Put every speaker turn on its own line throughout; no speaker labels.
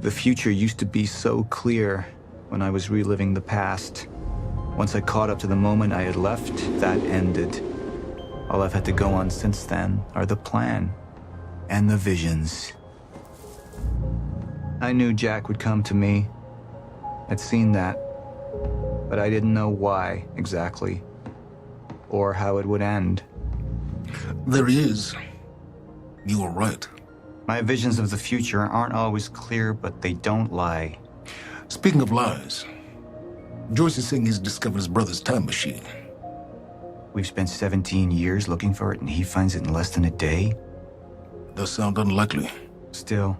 The future used to be so clear when I was reliving the past. Once I caught up to the moment I had left, that ended. All I've had to go on since then are the plan and the visions. I knew Jack would come to me. I'd seen that, but I didn't know why exactly, or how it would end.
There he is. You were right.
My visions of the future aren't always clear, but they don't lie.
Speaking of lies, Joyce is saying he's discovered his brother's time machine.
We've spent 17 years looking for it, and he finds it in less than a day?
Does sound unlikely.
Still,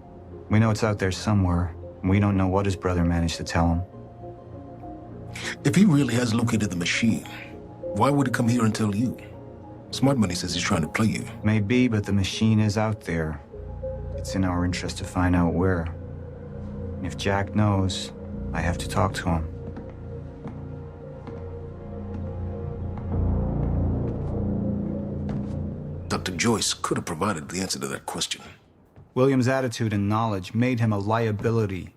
we know it's out there somewhere, and we don't know what his brother managed to tell him.
If he really has located the machine, why would he come here and tell you? Smart Money says he's trying to play you.
Maybe, but the machine is out there. It's in our interest to find out where. And if Jack knows, I have to talk to him.
Dr. Joyce could have provided the answer to that question.
William's attitude and knowledge made him a liability.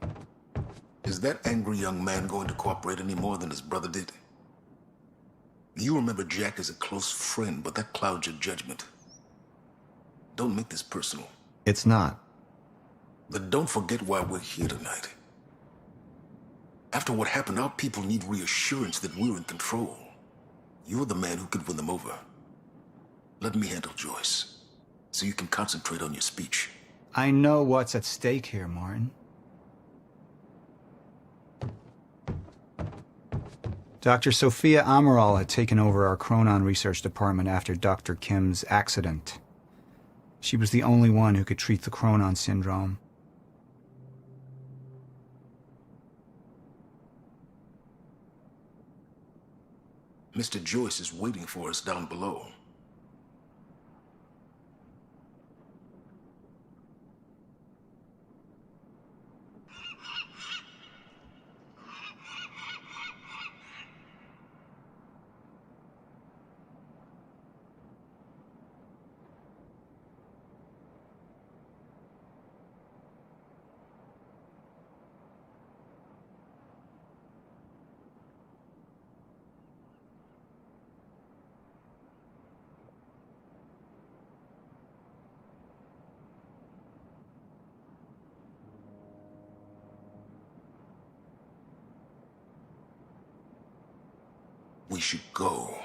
Is that angry young man going to cooperate any more than his brother did? You remember Jack as a close friend, but that clouds your judgment. Don't make this personal.
It's not.
But don't forget why we're here tonight. After what happened, our people need reassurance that we're in control. You're the man who could win them over. Let me handle Joyce, so you can concentrate on your speech.
I know what's at stake here, Martin. Dr. Sophia Amaral had taken over our Chronon research department after Dr. Kim's accident. She was the only one who could treat the Chronon syndrome.
Mr. Joyce is waiting for us down below. We should go.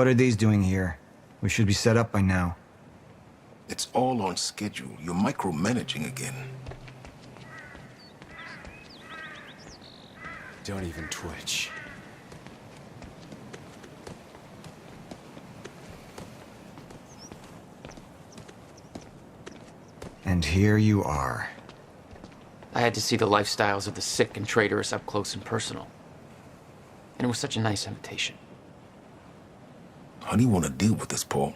What are these doing here? We should be set up by now.
It's all on schedule. You're micromanaging again.
Don't even twitch.
And here you are.
I had to see the lifestyles of the sick and traitorous up close and personal. And it was such a nice invitation.
How do you want to deal with this, Paul?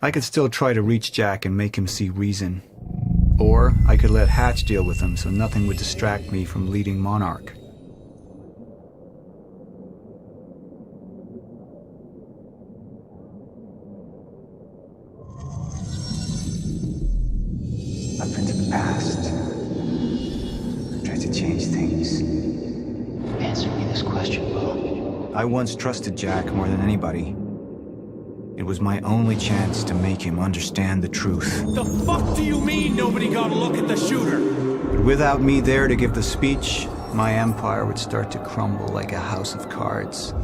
I could still try to reach Jack and make him see reason. Or I could let Hatch deal with him so nothing would distract me from leading Monarch. I've been to the past. Tried to change things.
Answer me this question, Bo.
I once trusted Jack more than anybody. It was my only chance to make him understand the truth.
The fuck do you mean nobody got a look at the shooter?
But without me there to give the speech, my empire would start to crumble like a house of cards.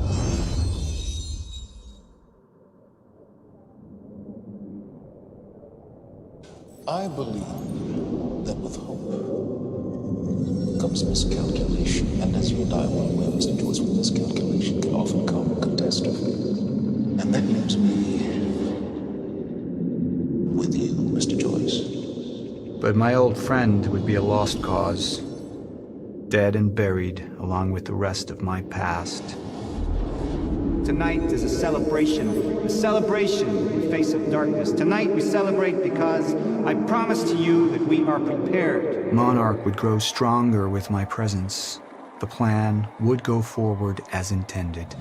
I believe that with hope comes miscalculation, and as you and I well aware, Mr. Joyce, with miscalculation can often come catastrophe. And that leaves me with you, Mr. Joyce.
But my old friend would be a lost cause, dead and buried along with the rest of my past.
Tonight is a celebration in the face of darkness. Tonight we celebrate because I promise to you that we are prepared.
Monarch would grow stronger with my presence. The plan would go forward as intended.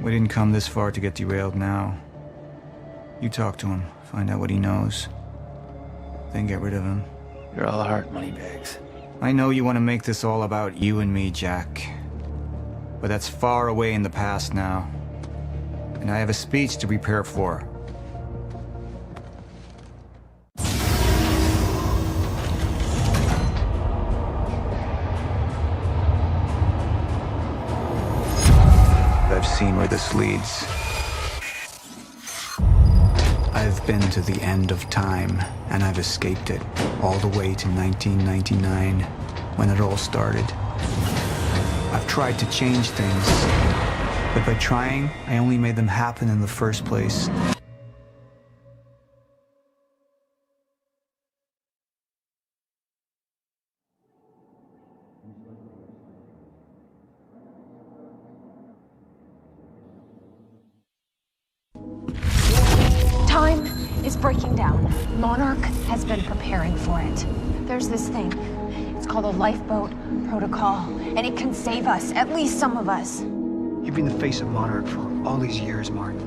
We didn't come this far to get derailed now. You talk to him, find out what he knows, then get rid of him.
You're all heart, moneybags.
I know you want to make this all about you and me, Jack. But that's far away in the past now. And I have a speech to prepare for. I've seen where this leads. I've been to the end of time, and I've escaped it, all the way to 1999, when it all started. I've tried to change things, but by trying, I only made them happen in the first place.
Time is breaking down. Monarch has been preparing for it. There's this thing. It's called a lifeboat protocol, and it can save us, at least some of us.
You've been the face of Monarch for all these years, Martin.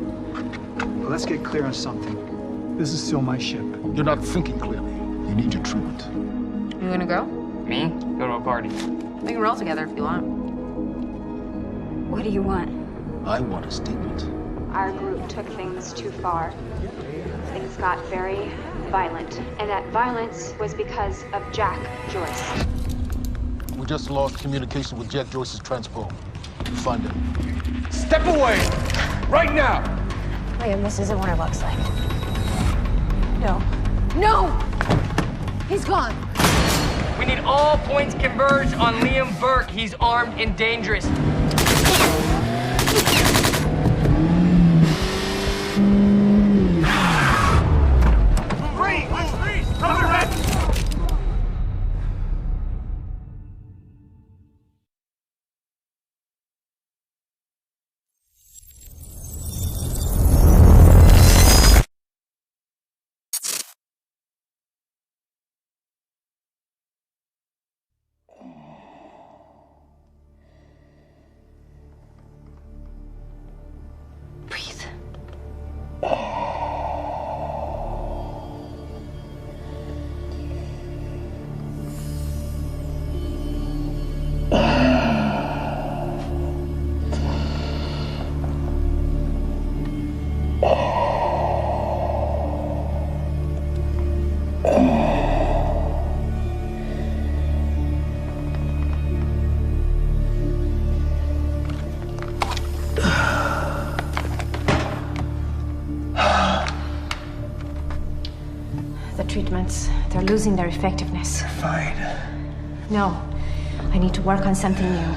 But let's get clear on something. This is still my ship.
You're not thinking clearly. You need your treatment.
You gonna go?
Me? Go to a party.
We can roll together if you want.
What do you want?
I want a statement.
Our group took things too far. Things got very violent. And that violence was because of Jack Joyce.
We just lost communication with Jack Joyce's transport. Find him.
Step away! Right now!
Liam, this isn't what it looks like. No. No! He's gone!
We need all points converged on Liam Burke. He's armed and dangerous.
treatments. They're losing their effectiveness.
Fine.
No. I need to work on something new.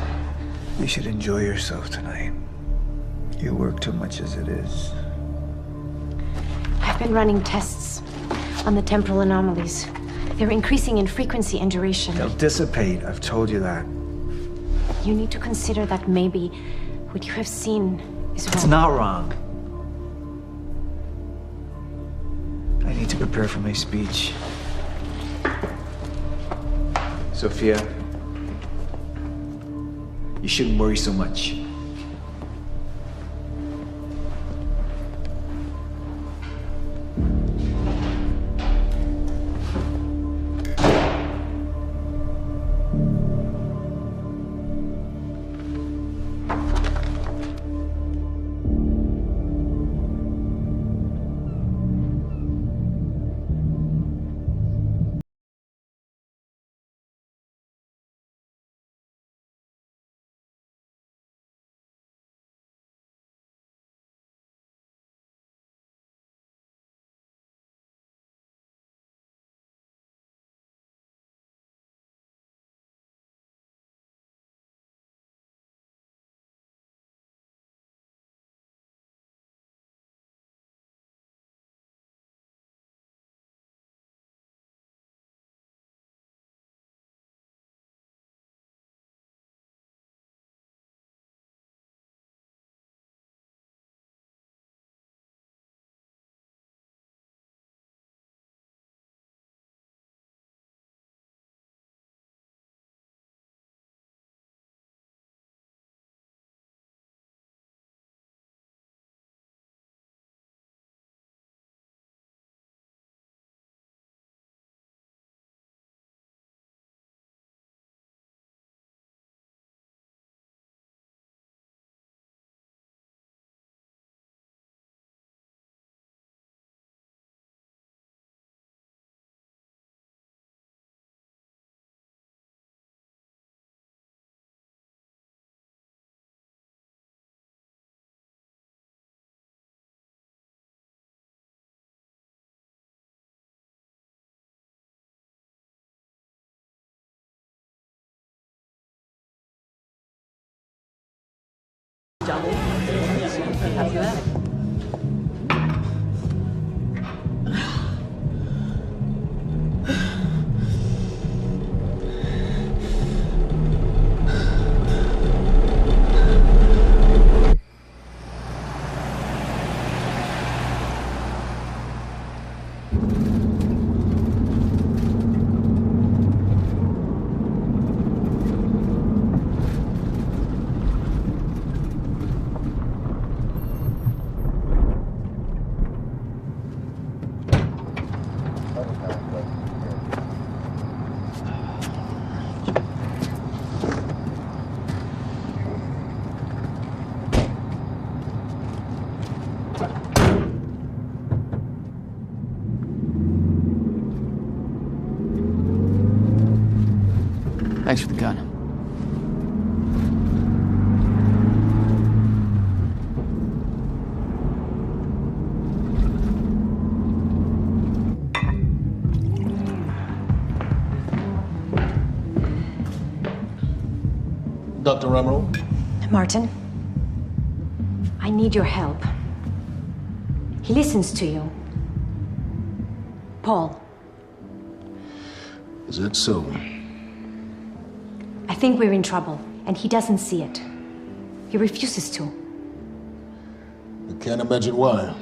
You should enjoy yourself tonight. You work too much as it is.
I've been running tests on the temporal anomalies. They're increasing in frequency and duration.
They'll dissipate, I've told you that.
You need to consider that maybe what you have seen is wrong.
It's not wrong. I need to prepare for my speech. Sophia, you shouldn't worry so much.
Thanks for the gun.
Dr. Ramro?
Martin, I need your help. He listens to you. Paul.
Is that so?
I think we're in trouble, and he doesn't see it. He refuses to.
I can't imagine why.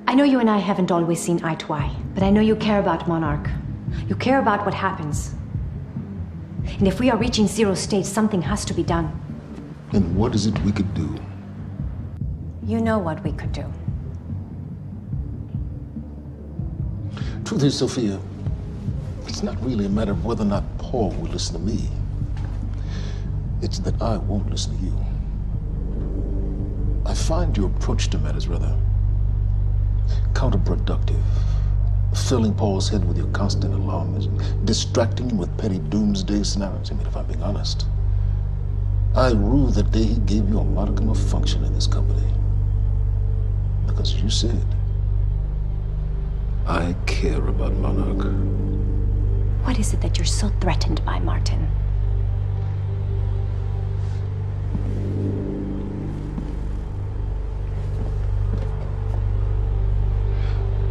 I know you and I haven't always seen eye to eye, but I know you care about Monarch. You care about what happens. And if we are reaching zero state, something has to be done.
And what is it we could do?
You know what we could do.
Truth is, Sophia, it's not really a matter of whether or not Paul will listen to me. It's that I won't listen to you. I find your approach to matters rather counterproductive. Filling Paul's head with your constant alarmism, distracting him with petty doomsday scenarios. I mean, if I'm being honest, I rue the day he gave you a modicum of function in this company. Because you said, I care about Monarch.
What is it that you're so threatened by, Martin?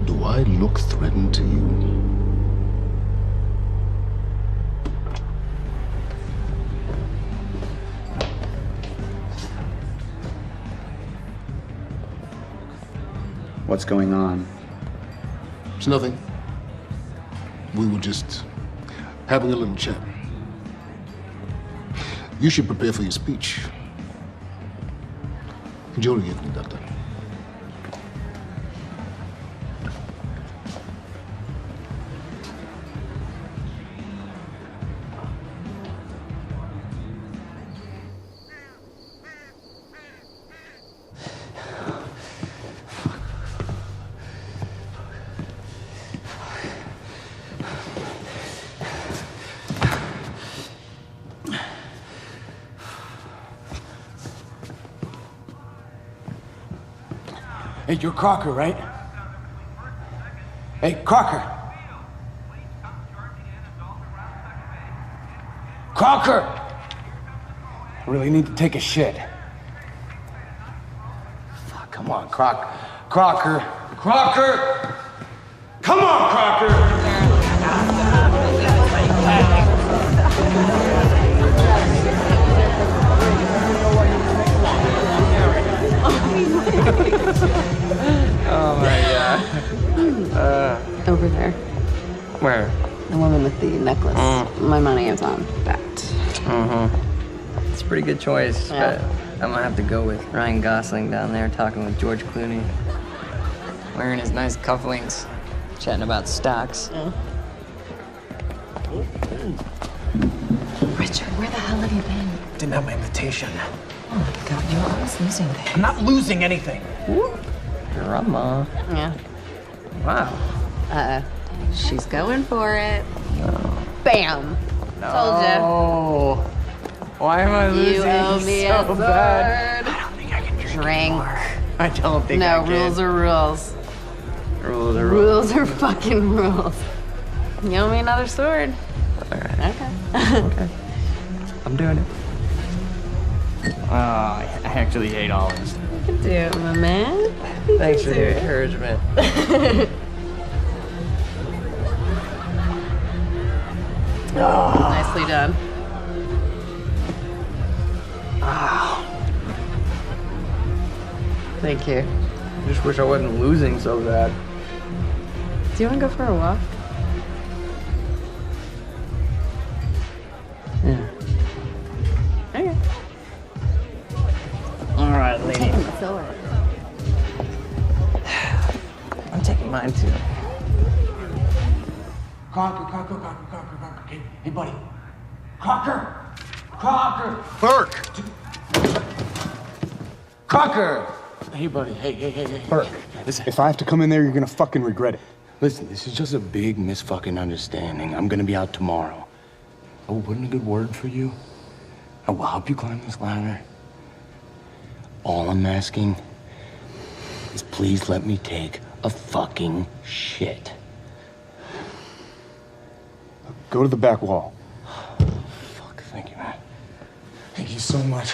Do I look threatened to you?
What's going on?
It's nothing. We were just having a little chat. You should prepare for your speech. Enjoy the evening, Doctor.
Hey, you're Crocker, right? Hey, Crocker! Crocker! I really need to take a shit. Fuck, come on, Crocker. Crocker! Come on, Crocker!
Oh my god.
Over there.
Where?
The woman with the necklace. My money is on that.
It's a pretty good choice,
Yeah.
but I'm gonna have to go with Ryan Gosling down there talking with George Clooney. Wearing his nice cufflinks, chatting about stocks.
Richard, where the hell have you been?
Didn't have my invitation.
Oh my God, you're always losing things.
I'm not losing anything.
Drama.
Yeah.
Wow.
She's going for it. Bam.
Oh. Why am I
Told
losing
you. You owe me
so
a sword.
bad?
I don't think I can drink
Drink.
anymore. I don't think I
No,
can.
rules are rules.
Rules are rules.
Rules are fucking rules. You owe me another sword.
All right.
Okay.
Okay. I'm doing it. Oh, I actually hate olives.
You can do it, my man.
Thanks for the encouragement.
Nicely done. Thank you.
I just wish I wasn't losing so bad.
Do you want to go for a walk?
Yeah.
Okay.
All right, lady.
Sword.
I'm taking mine too.
Crocker. Hey, buddy. Crocker!
Burke!
Crocker! Hey, buddy. Hey.
Burke,
Listen.
if I have to come in there, you're gonna fucking regret it.
Listen, this is just a big misfucking understanding. I'm gonna be out tomorrow. I will put in a good word for you. I will help you climb this ladder. All I'm asking is please let me take a fucking shit.
Go to the back wall.
Fuck, thank you, man. Thank you so much.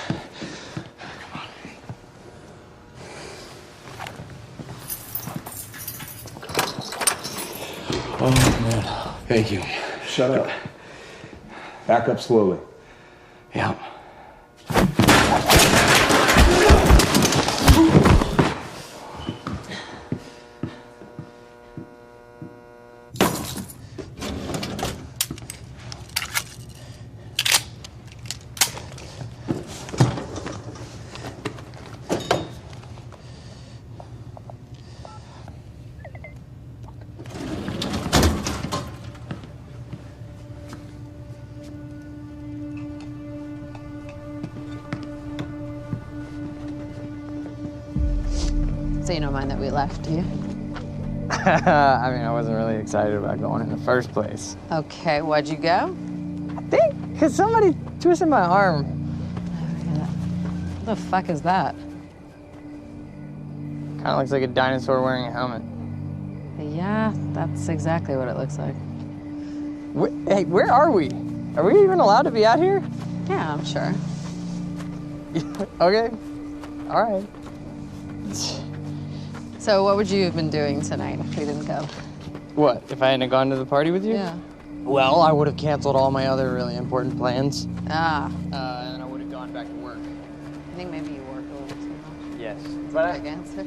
Oh, man. Thank you.
Shut up. Back up slowly.
Yeah.
So you don't mind that we left, do you?
I mean, I wasn't really excited about going in the first place.
Okay, why'd you go?
I think because somebody twisted my arm.
What the fuck is that?
Kind of looks like a dinosaur wearing a helmet.
Yeah, that's exactly what it looks like.
Hey, where are we? Are we even allowed to be out here?
Yeah, I'm sure.
Okay. All right.
So what would you have been doing tonight if we didn't go?
What, if I hadn't gone to the party with you?
Yeah.
Well, I would have canceled all my other really important plans.
Ah.
And I would have gone back to work.
I think maybe you work a little too much.
Yes. But
Against it?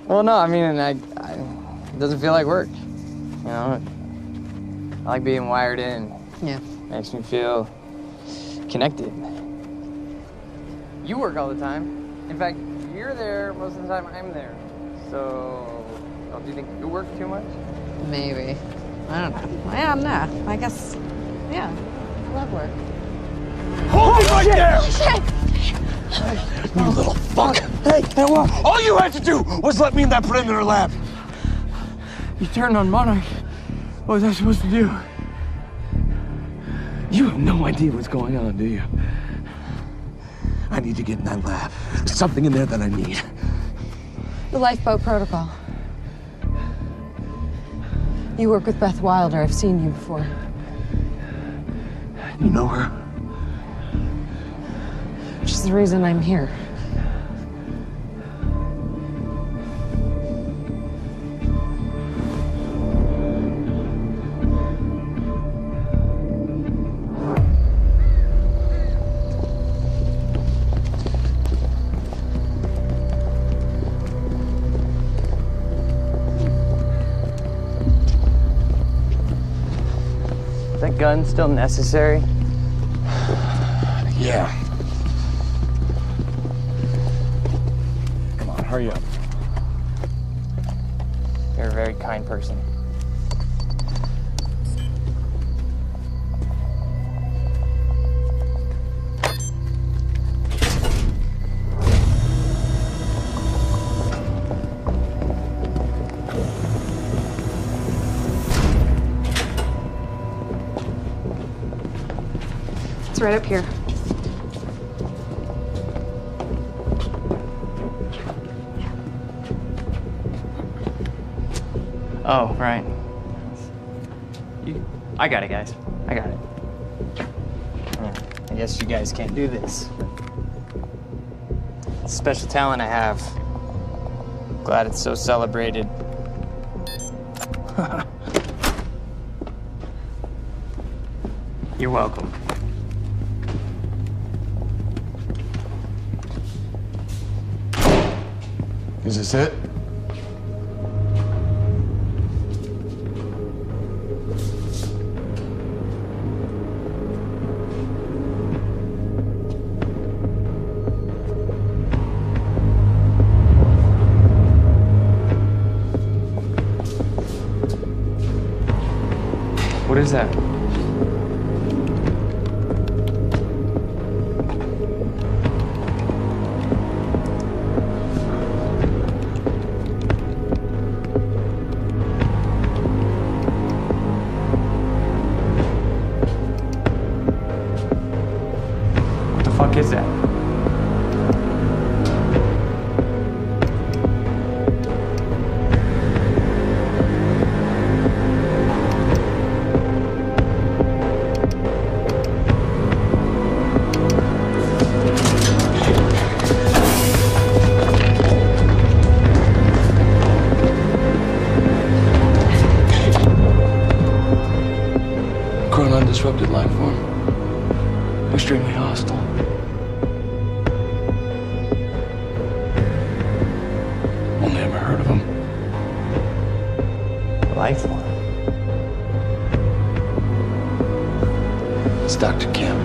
well, no, I mean, it doesn't feel like work. You know, I like being wired in.
Yeah.
Makes me feel connected. You work all the time. In fact, you're there most of the time I'm there. So, do you think you work too much?
Maybe. I don't know. Yeah, no. I guess, yeah. I love work.
Hold it right there!
Shit!
You little fuck! Hey, what? All you had to do was let me in that perimeter lab.
You turned on Monarch. What was I supposed to do?
You have no idea what's going on, do you? I need to get in that lab. There's something in there that I need.
The lifeboat protocol. You work with Beth Wilder. I've seen you before.
You know her?
She's the reason I'm here.
Is that gun still necessary?
Yeah. Come on, hurry up.
You're a very kind person.
It's right up here.
Oh, right. I got it, guys. I got it. I guess you guys can't do this. It's a special talent I have. Glad it's so celebrated. You're welcome.
Is this it?
What is that? What the fuck is that?
Undisrupted life form. Extremely hostile. Only ever heard of him.
Life form.
It's Dr. Kim.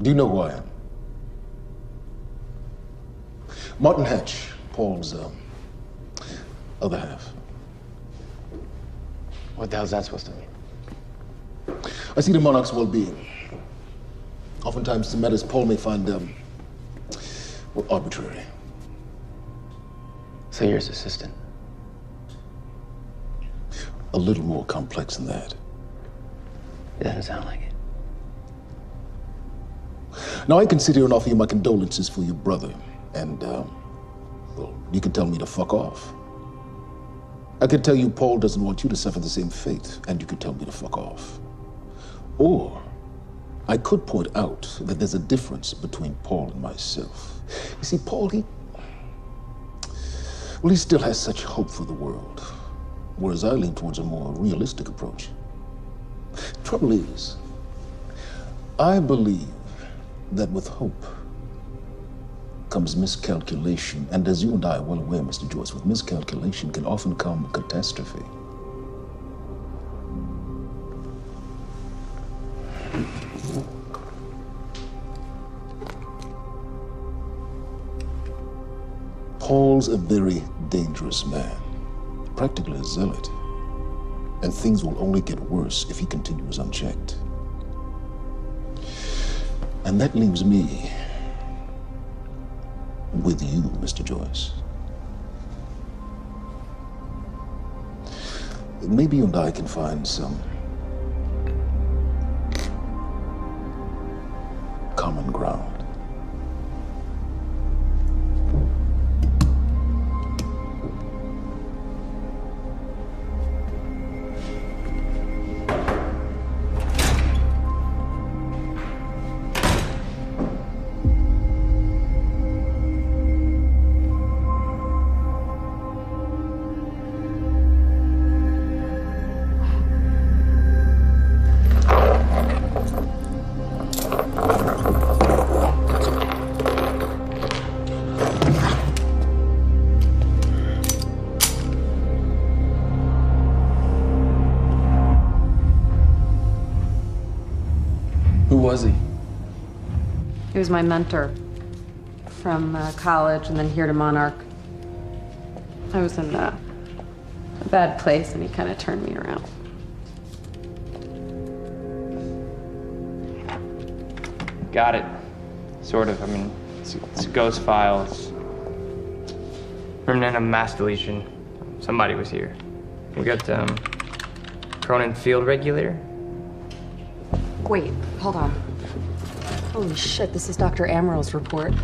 Do you know who I am? Martin Hatch, Paul's other half.
What the hell's that supposed to mean?
I see the Monarch's well-being. Oftentimes, the matters Paul may find, well, arbitrary.
So you're his assistant?
A little more complex than that.
It doesn't sound like it.
Now, I can sit here and offer you my condolences for your brother, and, well, you can tell me to fuck off. I could tell you Paul doesn't want you to suffer the same fate, and you could tell me to fuck off. Or I could point out that there's a difference between Paul and myself. You see, Paul, he still has such hope for the world, whereas I lean towards a more realistic approach. Trouble is, I believe that with hope comes miscalculation, and as you and I are well aware, Mr. Joyce, with miscalculation can often come catastrophe. Paul's a very dangerous man, practically a zealot, and things will only get worse if he continues unchecked. And that leaves me with you, Mr. Joyce. Maybe you and I can find some common ground.
Who was he?
He was my mentor from college and then here to Monarch. I was in a bad place and he kind of turned me around.
Got it. Sort of. I mean, it's a ghost file. It's remnant of mass deletion. Somebody was here. We got Cronin field regulator.
Wait, hold on. Holy shit, this is Dr. Amaril's report.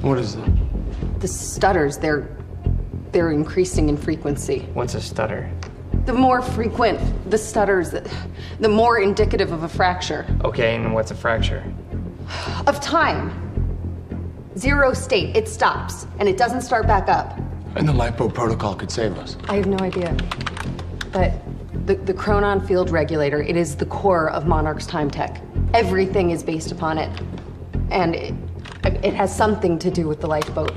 What is it?
The stutters, they're increasing in frequency.
What's a stutter?
The more frequent the stutters, the more indicative of a fracture.
Okay, and what's a fracture?
Of time. Zero state, it stops, and it doesn't start back up.
And the lifeboat protocol could save us.
I have no idea. But the Cronin field regulator, it is the core of Monarch's time tech. Everything is based upon it. And it has something to do with the lifeboat.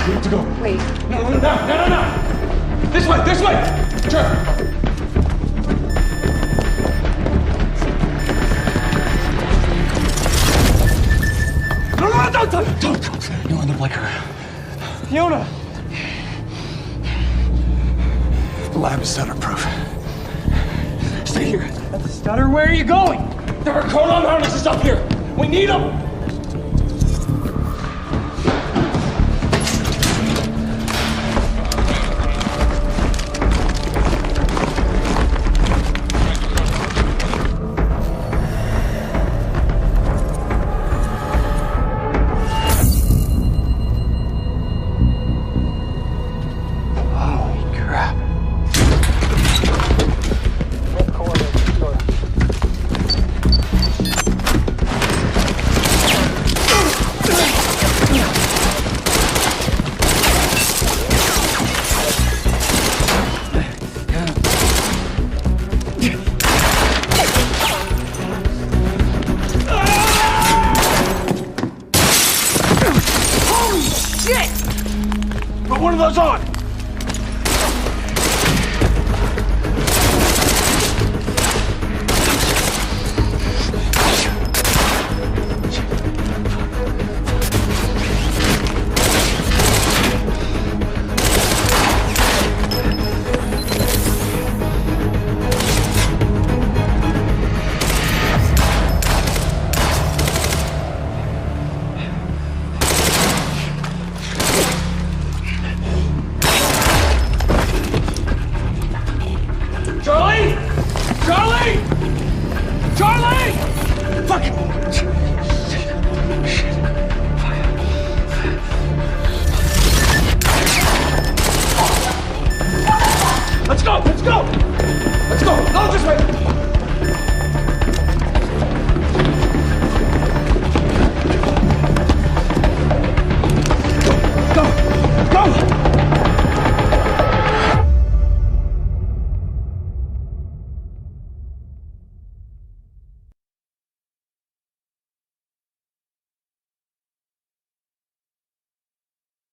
We have to go.
Wait.
No. This way. Sure. No, don't. You'll end up like her.
Fiona!
The lab is stutter-proof. Stay here.
That's a stutter? Where are you going?
There are Cronin harnesses up here. We need them. Let's go! Let's go! Let's go! No, just wait!